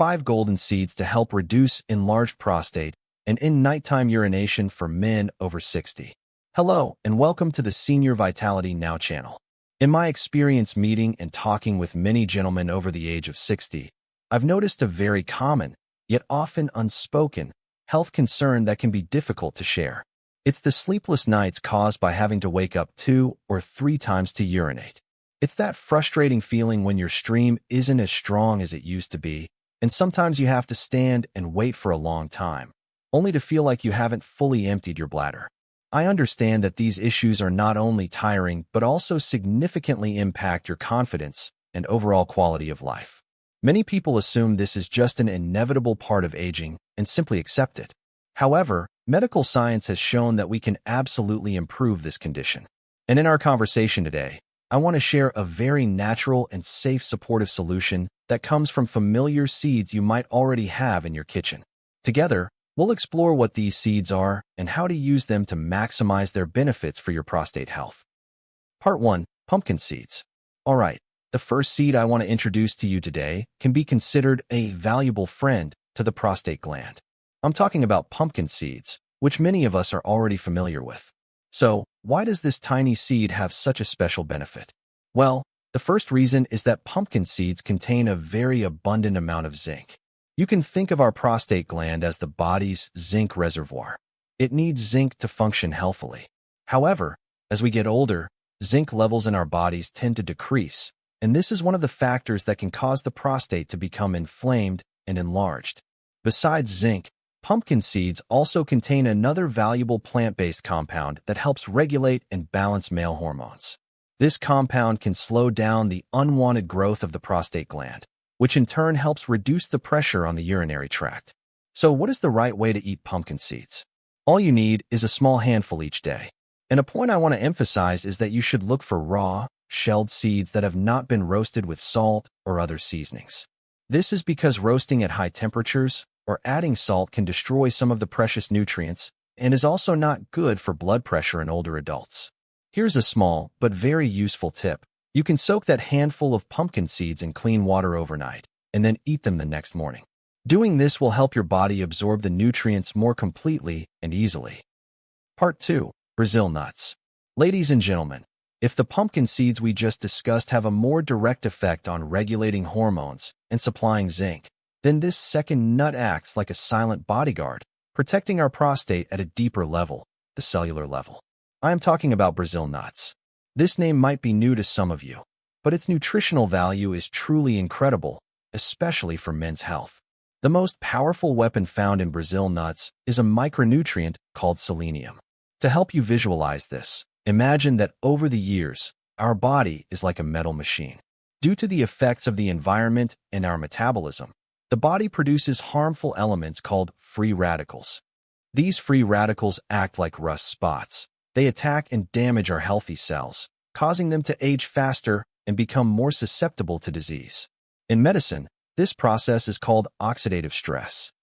5 golden seeds to help reduce enlarged prostate and end nighttime urination for men over 60. Hello, and welcome to the Senior Vitality Now channel. In my experience meeting and talking with many gentlemen over the age of 60, I've noticed a very common, yet often unspoken, health concern that can be difficult to share. It's the sleepless nights caused by having to wake up 2 or 3 times to urinate. It's that frustrating feeling when your stream isn't as strong as it used to be, and sometimes you have to stand and wait for a long time, only to feel like you haven't fully emptied your bladder. I understand that these issues are not only tiring but also significantly impact your confidence and overall quality of life. Many people assume this is just an inevitable part of aging and simply accept it. However, medical science has shown that we can absolutely improve this condition. And in our conversation today, I want to share a very natural and safe supportive solution that comes from familiar seeds you might already have in your kitchen. Together, we'll explore what these seeds are and how to use them to maximize their benefits for your prostate health. Part 1. Pumpkin seeds. Alright, the first seed I want to introduce to you today can be considered a valuable friend to the prostate gland. I'm talking about pumpkin seeds, which many of us are already familiar with. So, why does this tiny seed have such a special benefit? Well, the first reason is that pumpkin seeds contain a very abundant amount of zinc. You can think of our prostate gland as the body's zinc reservoir. It needs zinc to function healthily. However, as we get older, zinc levels in our bodies tend to decrease, and this is one of the factors that can cause the prostate to become inflamed and enlarged. Besides zinc, pumpkin seeds also contain another valuable plant-based compound that helps regulate and balance male hormones. This compound can slow down the unwanted growth of the prostate gland, which in turn helps reduce the pressure on the urinary tract. So what is the right way to eat pumpkin seeds? All you need is a small handful each day. And a point I want to emphasize is that you should look for raw, shelled seeds that have not been roasted with salt or other seasonings. This is because roasting at high temperatures or adding salt can destroy some of the precious nutrients and is also not good for blood pressure in older adults. Here's a small but very useful tip. You can soak that handful of pumpkin seeds in clean water overnight and then eat them the next morning. Doing this will help your body absorb the nutrients more completely and easily. Part 2. Brazil nuts. Ladies and gentlemen, if the pumpkin seeds we just discussed have a more direct effect on regulating hormones and supplying zinc, then this second nut acts like a silent bodyguard, protecting our prostate at a deeper level, the cellular level. I am talking about Brazil nuts. This name might be new to some of you, but its nutritional value is truly incredible, especially for men's health. The most powerful weapon found in Brazil nuts is a micronutrient called selenium. To help you visualize this, imagine that over the years, our body is like a metal machine. Due to the effects of the environment and our metabolism, the body produces harmful elements called free radicals. These free radicals act like rust spots. They attack and damage our healthy cells, causing them to age faster and become more susceptible to disease. In medicine, this process is called oxidative stress.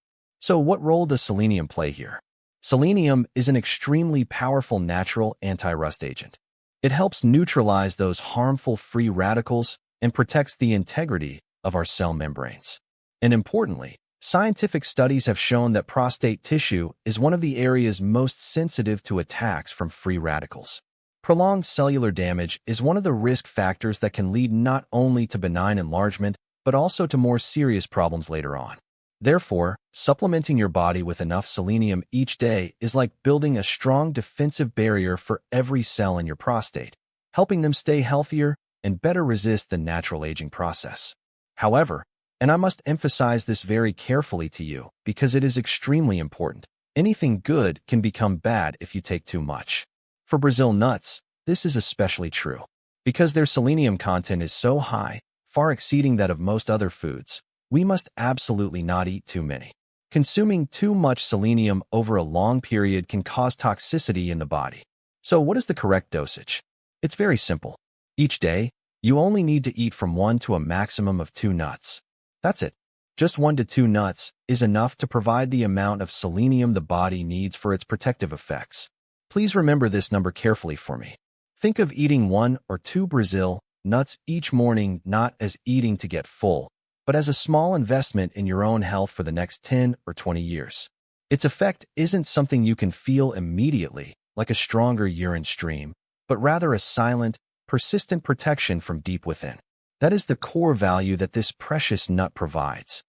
So what role does selenium play here? Selenium is an extremely powerful natural anti-rust agent. It helps neutralize those harmful free radicals and protects the integrity of our cell membranes. And importantly, scientific studies have shown that prostate tissue is one of the areas most sensitive to attacks from free radicals. Prolonged cellular damage is one of the risk factors that can lead not only to benign enlargement, but also to more serious problems later on. Therefore, supplementing your body with enough selenium each day is like building a strong defensive barrier for every cell in your prostate, helping them stay healthier and better resist the natural aging process. However, and I must emphasize this very carefully to you because it is extremely important, anything good can become bad if you take too much. For Brazil nuts, this is especially true. Because their selenium content is so high, far exceeding that of most other foods, we must absolutely not eat too many. Consuming too much selenium over a long period can cause toxicity in the body. So what is the correct dosage? It's very simple. Each day, you only need to eat from 1 to a maximum of 2 nuts. That's it. Just 1 to 2 nuts is enough to provide the amount of selenium the body needs for its protective effects. Please remember this number carefully for me. Think of eating 1 or 2 Brazil nuts each morning not as eating to get full, but as a small investment in your own health for the next 10 or 20 years. Its effect isn't something you can feel immediately, like a stronger urine stream, but rather a silent, persistent protection from deep within. That is the core value that this precious nut provides.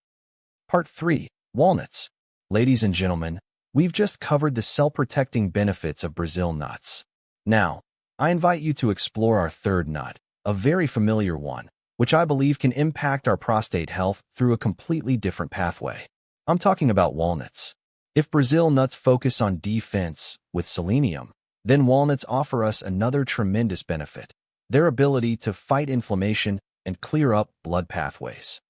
Part 3. Walnuts. Ladies and gentlemen, we've just covered the cell-protecting benefits of Brazil nuts. Now, I invite you to explore our third nut, a very familiar one, which I believe can impact our prostate health through a completely different pathway. I'm talking about walnuts. If Brazil nuts focus on defense with selenium, then walnuts offer us another tremendous benefit: their ability to fight inflammation and clear up blood pathways.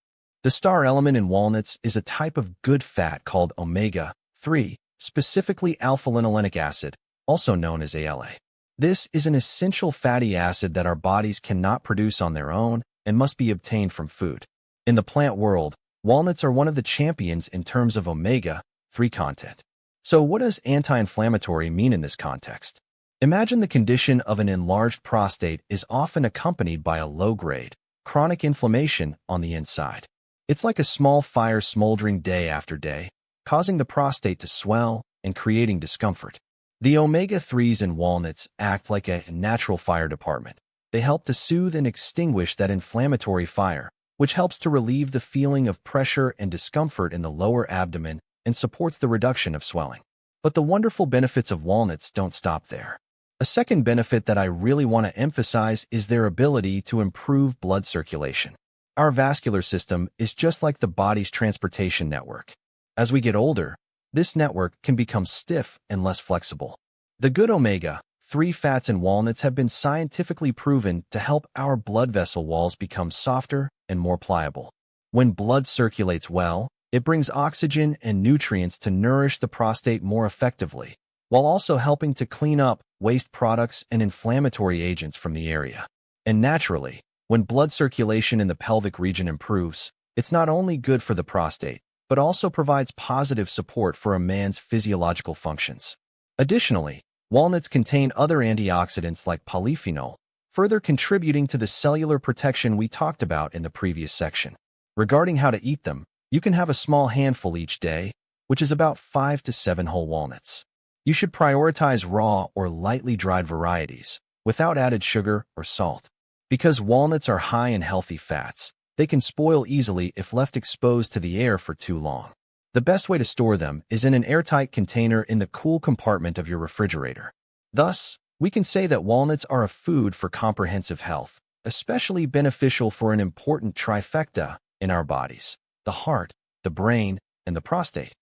The star element in walnuts is a type of good fat called omega-3, specifically alpha-linolenic acid, also known as ALA. This is an essential fatty acid that our bodies cannot produce on their own and must be obtained from food. In the plant world, walnuts are one of the champions in terms of omega-3 content. So what does anti-inflammatory mean in this context? Imagine the condition of an enlarged prostate is often accompanied by a low-grade, chronic inflammation on the inside. It's like a small fire smoldering day after day, causing the prostate to swell and creating discomfort. The omega-3s in walnuts act like a natural fire department. They help to soothe and extinguish that inflammatory fire, which helps to relieve the feeling of pressure and discomfort in the lower abdomen and supports the reduction of swelling. But the wonderful benefits of walnuts don't stop there. A second benefit that I really want to emphasize is their ability to improve blood circulation. Our vascular system is just like the body's transportation network. As we get older, this network can become stiff and less flexible. The good omega-3 fats in walnuts have been scientifically proven to help our blood vessel walls become softer and more pliable. When blood circulates well, it brings oxygen and nutrients to nourish the prostate more effectively, while also helping to clean up waste products and inflammatory agents from the area. And naturally, when blood circulation in the pelvic region improves, it's not only good for the prostate, but also provides positive support for a man's physiological functions. Additionally, walnuts contain other antioxidants like polyphenol, further contributing to the cellular protection we talked about in the previous section. Regarding how to eat them, you can have a small handful each day, which is about 5 to 7 whole walnuts. You should prioritize raw or lightly dried varieties, without added sugar or salt. Because walnuts are high in healthy fats, they can spoil easily if left exposed to the air for too long. The best way to store them is in an airtight container in the cool compartment of your refrigerator. Thus, we can say that walnuts are a food for comprehensive health, especially beneficial for an important trifecta in our bodies: the heart, the brain, and the prostate.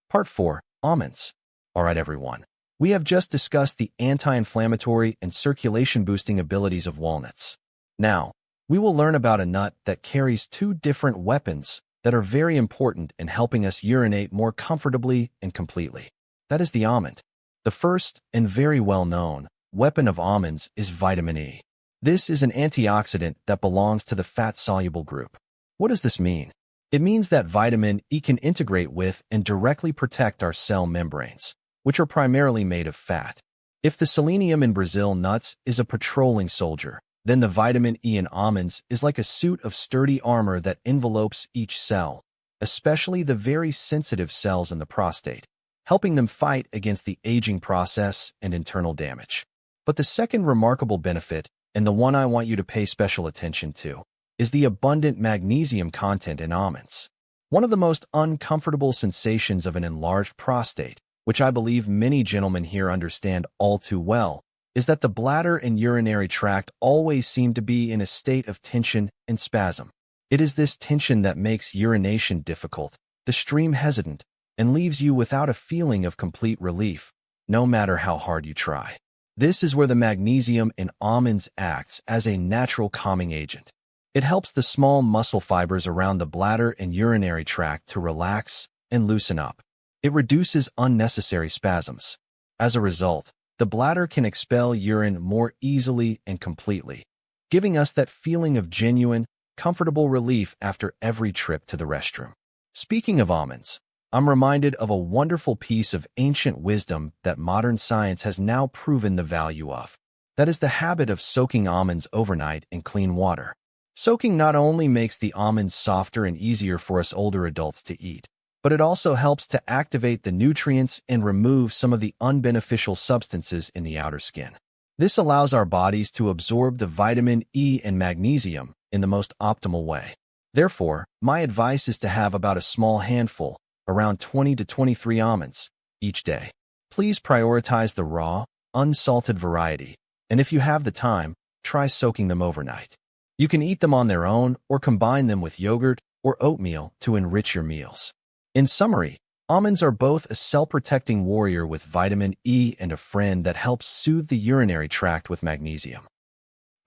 Part 4. Almonds. Alright everyone, we have just discussed the anti-inflammatory and circulation-boosting abilities of walnuts. Now, we will learn about a nut that carries two different weapons that are very important in helping us urinate more comfortably and completely. That is the almond. The first, and very well-known, weapon of almonds is vitamin E. This is an antioxidant that belongs to the fat-soluble group. What does this mean? It means that vitamin E can integrate with and directly protect our cell membranes, which are primarily made of fat. If the selenium in Brazil nuts is a patrolling soldier, then the vitamin E in almonds is like a suit of sturdy armor that envelopes each cell, especially the very sensitive cells in the prostate, helping them fight against the aging process and internal damage. But the second remarkable benefit, and the one I want you to pay special attention to, is the abundant magnesium content in almonds. One of the most uncomfortable sensations of an enlarged prostate, which I believe many gentlemen here understand all too well, is that the bladder and urinary tract always seem to be in a state of tension and spasm. It is this tension that makes urination difficult, the stream hesitant, and leaves you without a feeling of complete relief, no matter how hard you try. This is where the magnesium in almonds acts as a natural calming agent. It helps the small muscle fibers around the bladder and urinary tract to relax and loosen up. It reduces unnecessary spasms. As a result, the bladder can expel urine more easily and completely, giving us that feeling of genuine, comfortable relief after every trip to the restroom. Speaking of almonds, I'm reminded of a wonderful piece of ancient wisdom that modern science has now proven the value of. That is the habit of soaking almonds overnight in clean water. Soaking not only makes the almonds softer and easier for us older adults to eat, but it also helps to activate the nutrients and remove some of the unbeneficial substances in the outer skin. This allows our bodies to absorb the vitamin E and magnesium in the most optimal way. Therefore, my advice is to have about a small handful, around 20 to 23 almonds, each day. Please prioritize the raw, unsalted variety, and if you have the time, try soaking them overnight. You can eat them on their own or combine them with yogurt or oatmeal to enrich your meals. In summary, almonds are both a cell-protecting warrior with vitamin E and a friend that helps soothe the urinary tract with magnesium.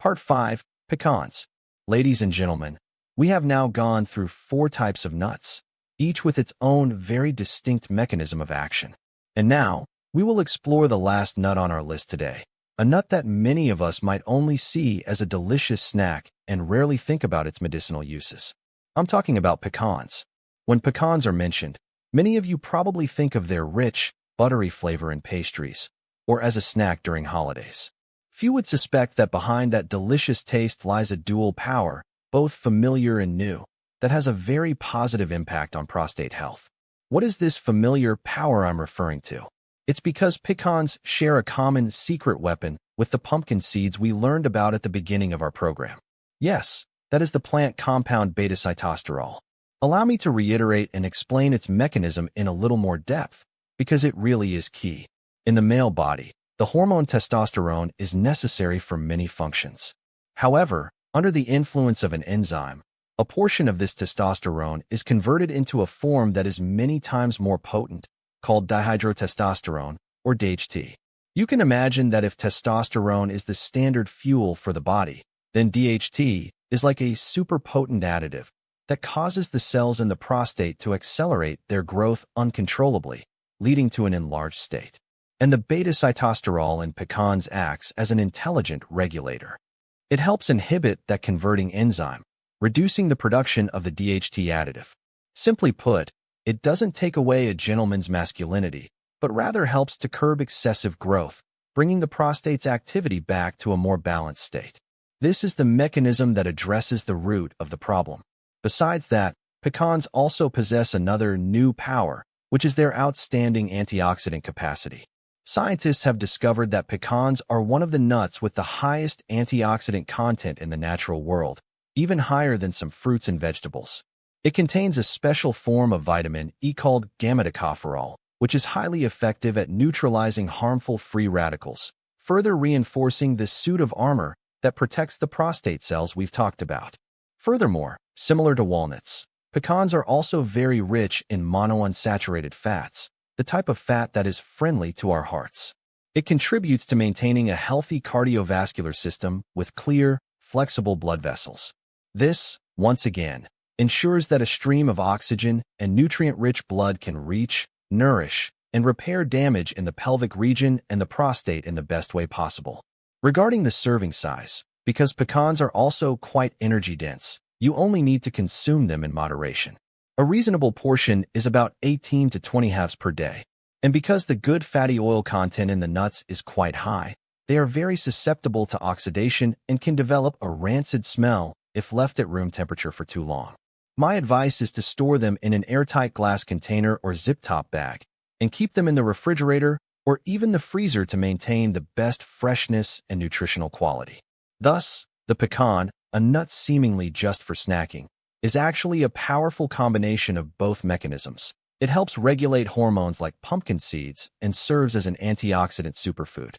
Part 5. Pecans. Ladies and gentlemen, we have now gone through 4 types of nuts, each with its own very distinct mechanism of action. And now, we will explore the last nut on our list today, a nut that many of us might only see as a delicious snack and rarely think about its medicinal uses. I'm talking about pecans. When pecans are mentioned, many of you probably think of their rich, buttery flavor in pastries, or as a snack during holidays. Few would suspect that behind that delicious taste lies a dual power, both familiar and new, that has a very positive impact on prostate health. What is this familiar power I'm referring to? It's because pecans share a common secret weapon with the pumpkin seeds we learned about at the beginning of our program. Yes, that is the plant compound beta-sitosterol. Allow me to reiterate and explain its mechanism in a little more depth, because it really is key. In the male body, the hormone testosterone is necessary for many functions. However, under the influence of an enzyme, a portion of this testosterone is converted into a form that is many times more potent, called dihydrotestosterone, or DHT. You can imagine that if testosterone is the standard fuel for the body, then DHT is like a super potent additive that causes the cells in the prostate to accelerate their growth uncontrollably, leading to an enlarged state. And the beta-sitosterol in pecans acts as an intelligent regulator. It helps inhibit that converting enzyme, reducing the production of the DHT additive. Simply put, it doesn't take away a gentleman's masculinity, but rather helps to curb excessive growth, bringing the prostate's activity back to a more balanced state. This is the mechanism that addresses the root of the problem. Besides that, pecans also possess another new power, which is their outstanding antioxidant capacity. Scientists have discovered that pecans are one of the nuts with the highest antioxidant content in the natural world, even higher than some fruits and vegetables. It contains a special form of vitamin E called gamma-tocopherol, which is highly effective at neutralizing harmful free radicals, further reinforcing the suit of armor that protects the prostate cells we've talked about. Furthermore, similar to walnuts, pecans are also very rich in monounsaturated fats, the type of fat that is friendly to our hearts. It contributes to maintaining a healthy cardiovascular system with clear, flexible blood vessels. This, once again, ensures that a stream of oxygen and nutrient-rich blood can reach, nourish, and repair damage in the pelvic region and the prostate in the best way possible. Regarding the serving size, because pecans are also quite energy-dense, you only need to consume them in moderation. A reasonable portion is about 18 to 20 halves per day. And because the good fatty oil content in the nuts is quite high, they are very susceptible to oxidation and can develop a rancid smell if left at room temperature for too long. My advice is to store them in an airtight glass container or zip-top bag, and keep them in the refrigerator or even the freezer to maintain the best freshness and nutritional quality. Thus, the pecan, a nut seemingly just for snacking, is actually a powerful combination of both mechanisms. It helps regulate hormones like pumpkin seeds and serves as an antioxidant superfood.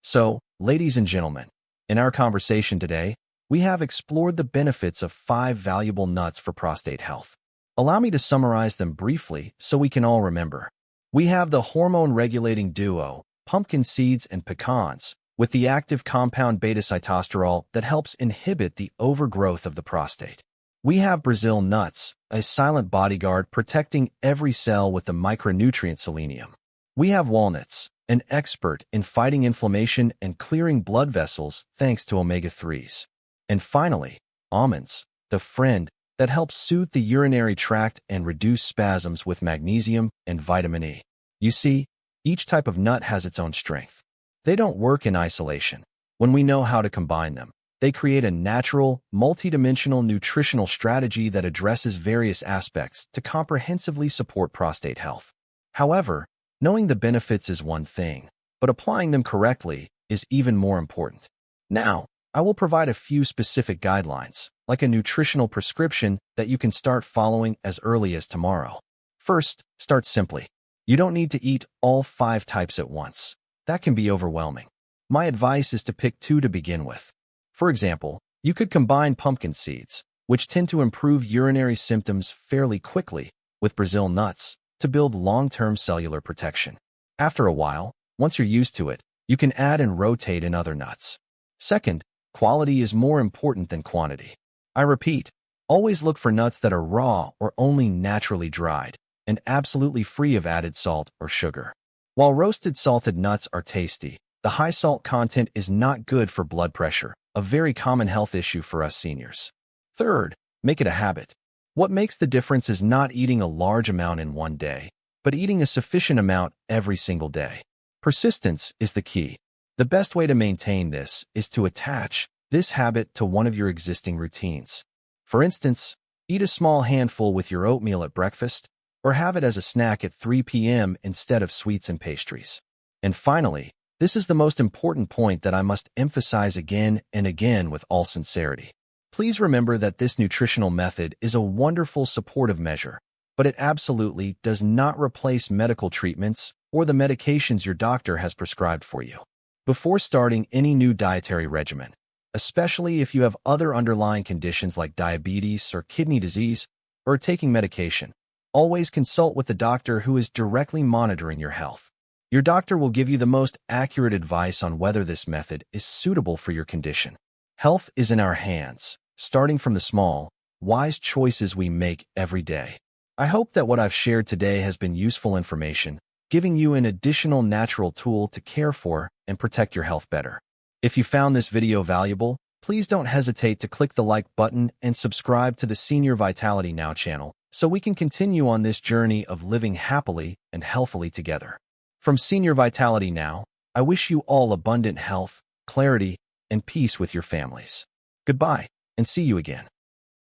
So, ladies and gentlemen, in our conversation today, we have explored the benefits of 5 valuable nuts for prostate health. Allow me to summarize them briefly so we can all remember. We have the hormone-regulating duo, pumpkin seeds and pecans, with the active compound beta-sitosterol that helps inhibit the overgrowth of the prostate. We have Brazil nuts, a silent bodyguard protecting every cell with the micronutrient selenium. We have walnuts, an expert in fighting inflammation and clearing blood vessels thanks to omega-3s. And finally, almonds, the friend that helps soothe the urinary tract and reduce spasms with magnesium and vitamin E. You see, each type of nut has its own strength. They don't work in isolation. When we know how to combine them, They create a natural, multidimensional nutritional strategy that addresses various aspects to comprehensively support prostate health. However, knowing the benefits is one thing, but applying them correctly is even more important. Now, I will provide a few specific guidelines, like a nutritional prescription that you can start following as early as tomorrow. First, start simply. You don't need to eat all 5 types at once. That can be overwhelming. My advice is to pick 2 to begin with. For example, you could combine pumpkin seeds, which tend to improve urinary symptoms fairly quickly, with Brazil nuts to build long-term cellular protection. After a while, once you're used to it, you can add and rotate in other nuts. Second, quality is more important than quantity. I repeat, always look for nuts that are raw or only naturally dried, and absolutely free of added salt or sugar. While roasted salted nuts are tasty, the high salt content is not good for blood pressure, a very common health issue for us seniors. Third, make it a habit. What makes the difference is not eating a large amount in one day, but eating a sufficient amount every single day. Persistence is the key. The best way to maintain this is to attach this habit to one of your existing routines. For instance, eat a small handful with your oatmeal at breakfast, or have it as a snack at 3 p.m. instead of sweets and pastries. And finally, this is the most important point that I must emphasize again and again with all sincerity. Please remember that this nutritional method is a wonderful supportive measure, but it absolutely does not replace medical treatments or the medications your doctor has prescribed for you. Before starting any new dietary regimen, especially if you have other underlying conditions like diabetes or kidney disease, or taking medication, always consult with the doctor who is directly monitoring your health. Your doctor will give you the most accurate advice on whether this method is suitable for your condition. Health is in our hands, starting from the small, wise choices we make every day. I hope that what I've shared today has been useful information, giving you an additional natural tool to care for and protect your health better. If you found this video valuable, please don't hesitate to click the like button and subscribe to the Senior Vitality Now channel so we can continue on this journey of living happily and healthily together. From Senior Vitality Now, I wish you all abundant health, clarity, and peace with your families. Goodbye, and see you again.